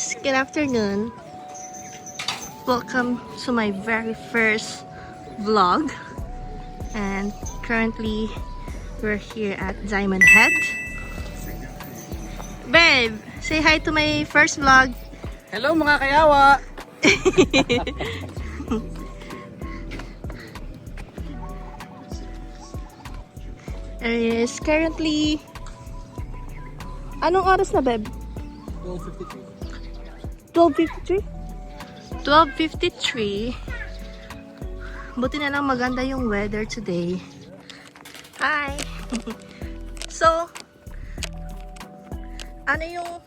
guys, good afternoon. Welcome to my very first vlog. And currently we're here at Diamond Head. Babe, say hi to my first vlog. Hello mga kayawa! There is currently... Anong oras na, babe? 12:53? 12:53. Buti na lang maganda yung weather today. Hi! So, ano yung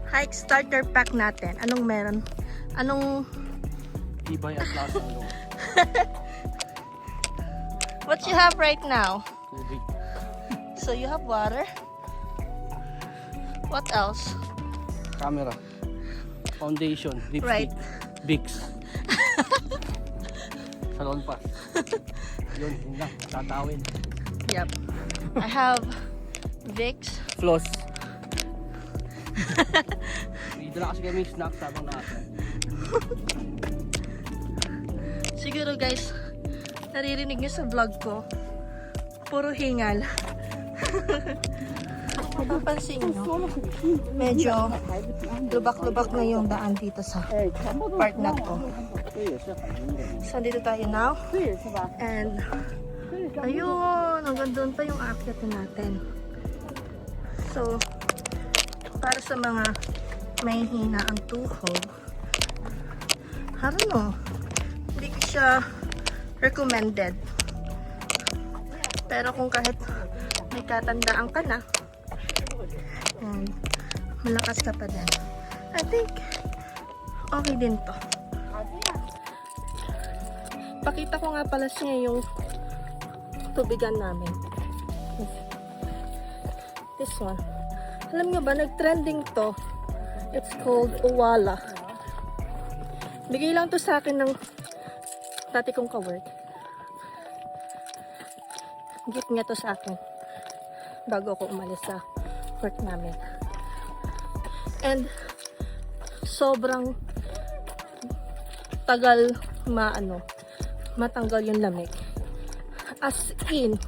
hike starter pack natin? Anong meron? Anong... Tibay at lasa ng loob. What you have right now? Tubig. So you have water. What else? Camera. Foundation. Lipstick. Right. Vicks. Salon pass. Yun lang. Tatawin. Yep. I have Vicks. Floss. Idala kasi kami snacks habang nasa. Siguro guys, naririnig niyo sa vlog ko, puro hingal. Mapapansin nyo, medyo lubak-lubak na yung daan dito sa part na to. So dito tayo now. And ayun, hanggang doon pa yung aakyatan natin. So, para sa mga may hina ang tuhod, I don't know, hindi ko siya recommended. Pero kung kahit may katandaan ka na, and malakas ka pa din, I think okay din to. Pakita ko nga pala siya yung tubigan namin. This one. Alam nyo ba, nag-trending to. It's called Owala. Bigay lang to sa akin ng dati kong ka-work. Gift niya to sa akin bago ako umalis sa work namin. And sobrang tagal matanggal yung lamig. As in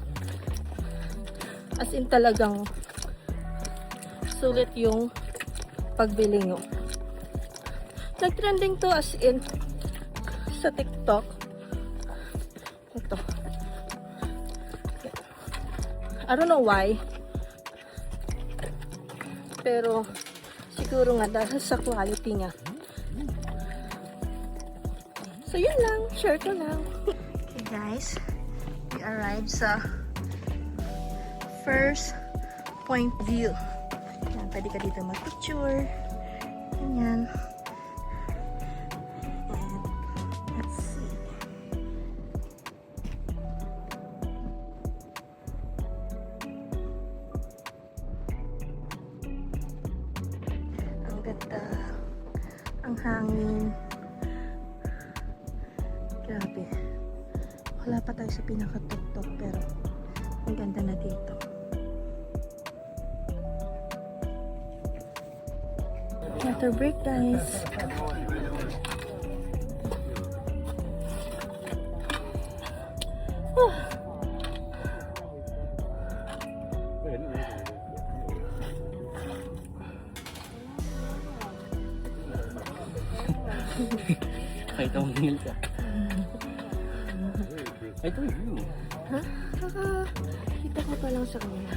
talagang sulit yung pagbili nyo. Nag-trending to as in sa TikTok. Ito. I don't know why. Pero siguro nga dahil sa quality niya. So yun lang, share ko lang. Okay guys, we arrived sa first point view. Yan, pwede ka dito mag-picture. Ganyan. And let's see. Ang ganda. Ang hangin. Grabe. Wala pa tayo sa pinaka-tuktok pero ang ganda na dito. Water break guys. Kahit ang hingil ka. Ito yun. Ha? Kita ko pa lang sa kanila.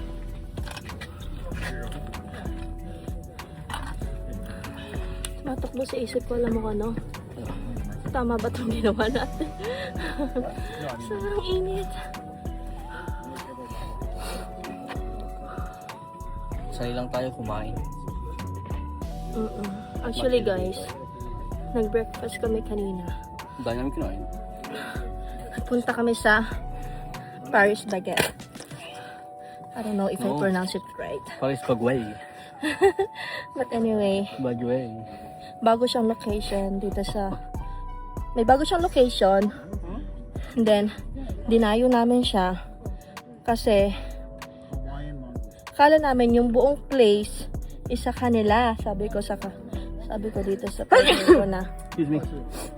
Matakbo sa isip ko, alam mo ko, no? Tama ba itong ginawa natin? Sobrang init. Sali lang tayo kumain. Actually guys, nag-breakfast kami kanina. Dahil namin kinain. Punta kami sa Paris Baguette. I don't know if I pronounce it right. Paris Bagway. But anyway, Bagway. bago siyang location dito sa... May bago siyang location. And then, dinayo namin siya. Kasi, kala namin yung buong place is sa kanila. Sabi ko sa Sabi ko dito sa partner ko na Excuse me.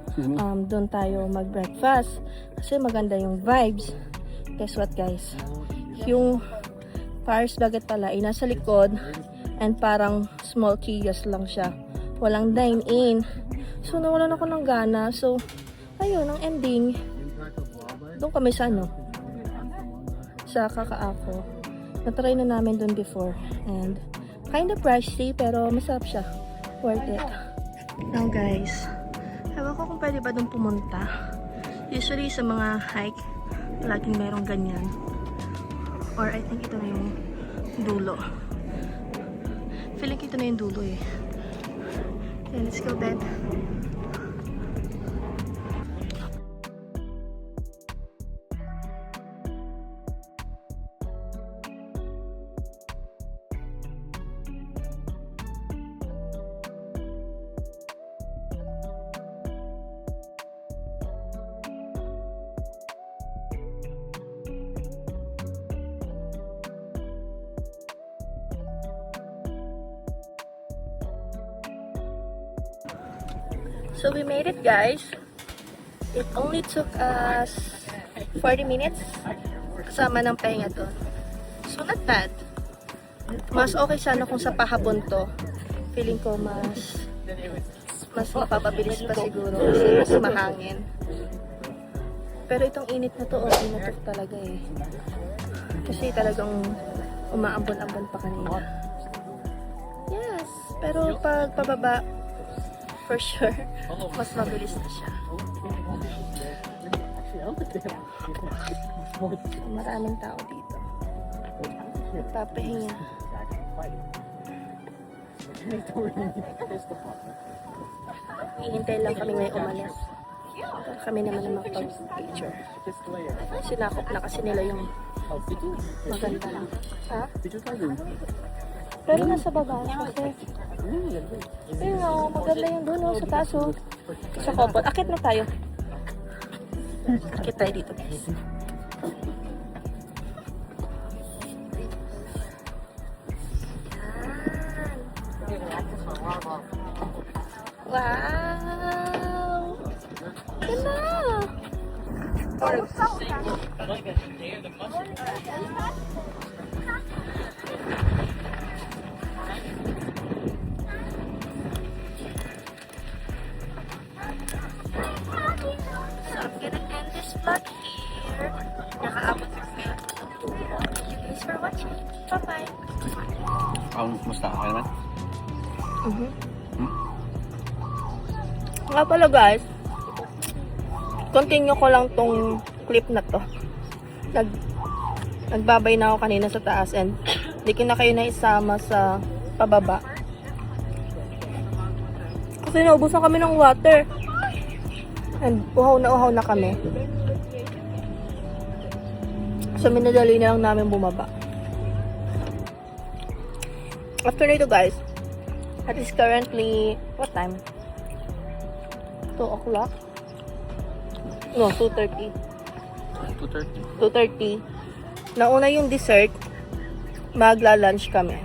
Excuse me. doon tayo mag-breakfast. Kasi maganda yung vibes. Guess what guys? Yung Paris Baguette pala ay nasa likod and parang small kiosk lang siya. Walang dine-in. So nawalan ako ng gana. So ayun, ang ending doon kami sa sa Kakaako. Natry na namin doon before and kind of pricey pero masarap siya. Worth it. Now guys, ewan ko kung pwede ba doon pumunta. Usually sa mga hike, laging merong ganyan. Or I think ito na yung dulo. Feeling ko ito na yung dulo eh. Okay, let's go then. So we made it guys. It only took us 40 minutes kasama ng pahinga doon. So not bad. Mas okay sana kung sa pahabon to. Feeling ko mas mapapabilis pa siguro kasi mas mahangin. Pero itong init na to, okay na to talaga eh. Kasi talagang umaambon-ambon pa kanina. Yes, pero pag pababa, for sure, mas mabilis na siya. Maraming tao dito. Nagpapahinga. Hihintay lang kami ngayon umalis. Para kami naman na makapag-picture. Sinakop na kasi nila yung maganda lang. Ha? Pero nasa baba kasi. Ayun o, maganda yung doon o, sa taas o. Sa kopot. Akit na tayo. Akit tayo dito guys. Wow! Ganda! Here. Nakaabot kami. Thanks for watching. Bye-bye. Kumusta ka naman? Nga pala guys, continue ko lang tong clip na to. Nagbabay na ako kanina sa taas and hindi ko na kayo naisama sa pababa. Kasi naubos na kami ng water. And uhaw na kami. So, minadali na lang namin bumaba. After nito guys, it is currently, what time? 2 o'clock? No, 2:30. 2:30. Nauna yung dessert, magla-lunch kami.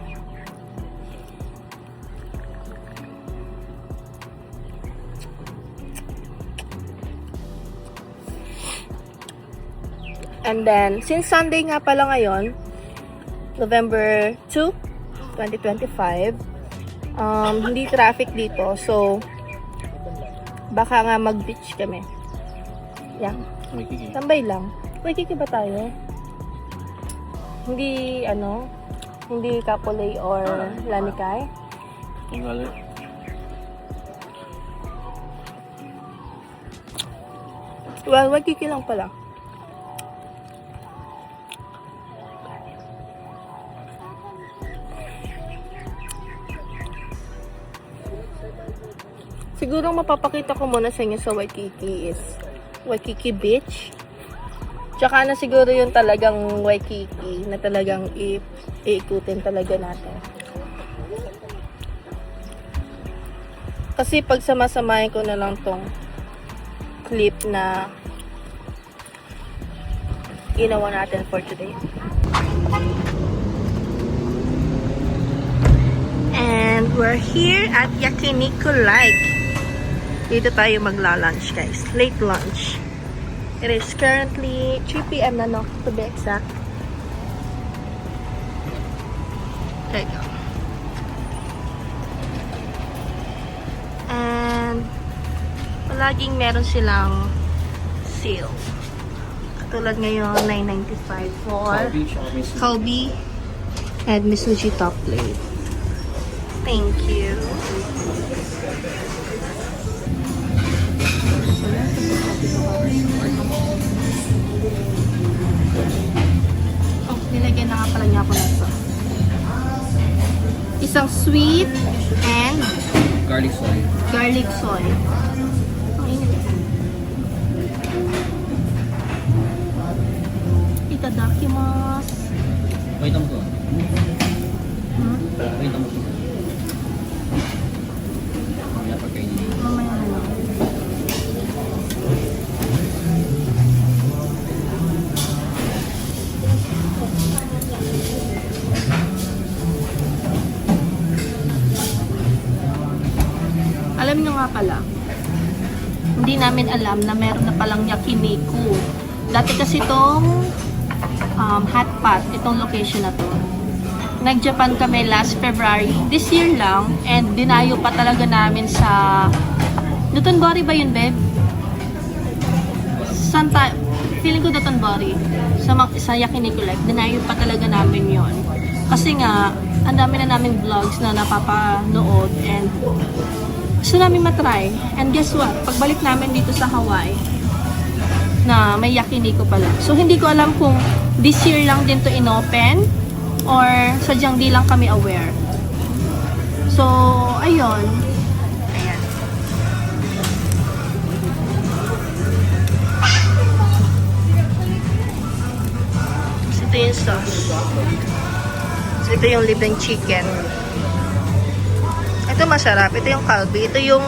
And then, since Sunday nga pala ngayon, November 2, 2025, hindi traffic dito. So, baka nga mag-beach kami. Yeah. Tambay lang. Waikiki ba tayo? Hindi, hindi Kapolei or Lanikai? Well, Waikiki lang pala. Siguro mapapakita ko muna sa inyo sa Waikiki is Waikiki Beach. Tsaka na siguro yung talagang Waikiki na talagang iikutin talaga natin. Kasi pag samasamahin ko na lang tong clip na ginawa natin for today. And And we're here at Yakiniku Lake. Dito tayo magla-lunch, guys. Late lunch. It is currently 3 p.m. na, no? To be exact. There you go. And palaging meron silang sale. Katulad ngayon, $9.95 for Kalbi and Misuji top plate. Thank you. Oh, nilagyan na nga pala niya ako ng sauce. Isang sweet and Garlic soy. garlic soy. Ang init. Itadakimasu. Wait mo to. Wait mo to. Mamaya pagkainin. Mamaya na lang. Alam nyo nga pala, hindi namin alam na meron na palang Yakiniku. Dati kasi itong hot pot, itong location na to. Nag-Japan kami last February, this year lang, and dinayo pa talaga namin sa Dotonbori ba yun, babe? Feeling ko Dotonbori. Sa Yakiniku Lake, dinayo pa talaga namin yon. Kasi nga, ang dami na namin vlogs na napapanood and gusto namin matry. And guess what? Pagbalik namin dito sa Hawaii, na may Yakiniku pala. So, hindi ko alam kung this year lang din to inopen or sadyang di lang kami aware. So, ayun. Ayan. So, ito yung sauce. So, ito yung libreng chicken. Ito masarap. Ito yung kalbi. Ito yung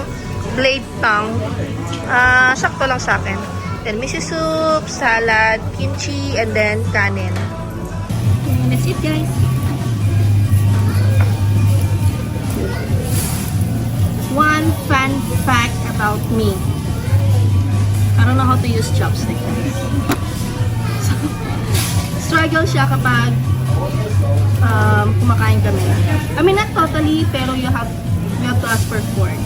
blade tongue. Sakto lang sa akin. Then miso soup, salad, kimchi, and then kanin. And that's it, guys. One fun fact about me. I don't know how to use chopstick. So, struggle siya kapag kumakain kami. I mean, not totally, pero we have to ask for fork.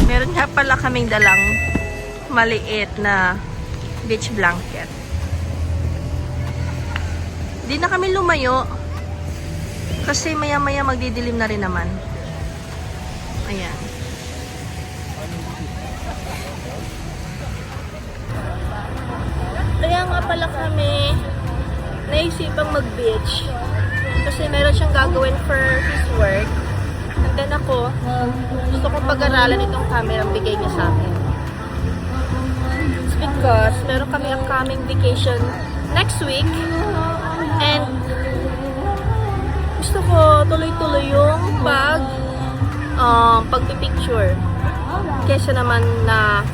Meron nga pala kaming dalang maliit na beach blanket. Di na kami lumayo kasi maya-maya magdidilim na rin naman. Ayan. Kaya nga pala kami naisipang mag-beach kasi meron siyang gagawin for his work. And then ako, gusto kong pag-aralan itong camera ang bigay niya sa akin. It's because meron kami upcoming vacation next week. And gusto ko tuloy-tuloy yung pagpipicture. Kesa naman na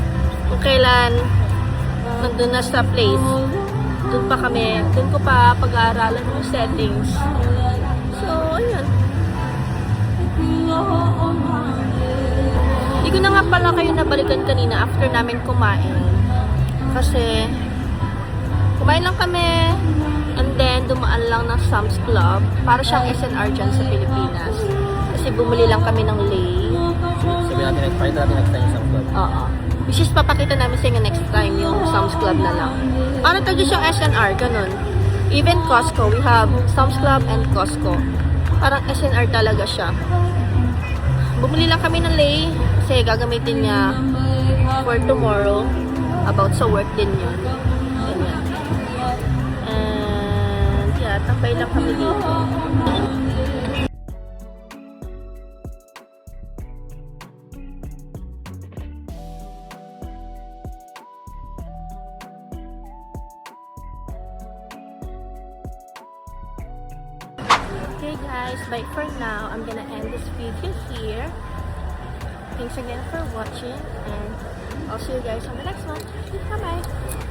kung kailan nandun na sa place, dun ko pa pag-aaralan yung settings. So, ayun. Hindi ko na nga pala kayo nabalikan kanina after namin kumain. Kasi kumain lang kami and then dumaan lang ng Sam's Club. Para siyang SNR dyan sa Pilipinas. Kasi bumili lang kami ng lay. Sabi natin, try natin next time sa club. Oo. Which is papakita namin sa inyo next time yung Sam's Club na lang. Para tayo siyang SNR, ganun. Even Costco, we have Sam's Club and Costco. Parang SNR talaga siya. Bumili lang kami ng lay kasi gagamitin niya for tomorrow. About sa work din yun. Ganyan. And yeah, tambay lang kami dito. Okay guys, bye for now. I'm gonna end this video here. Thanks again for watching, and I'll see you guys on the next one. Bye bye.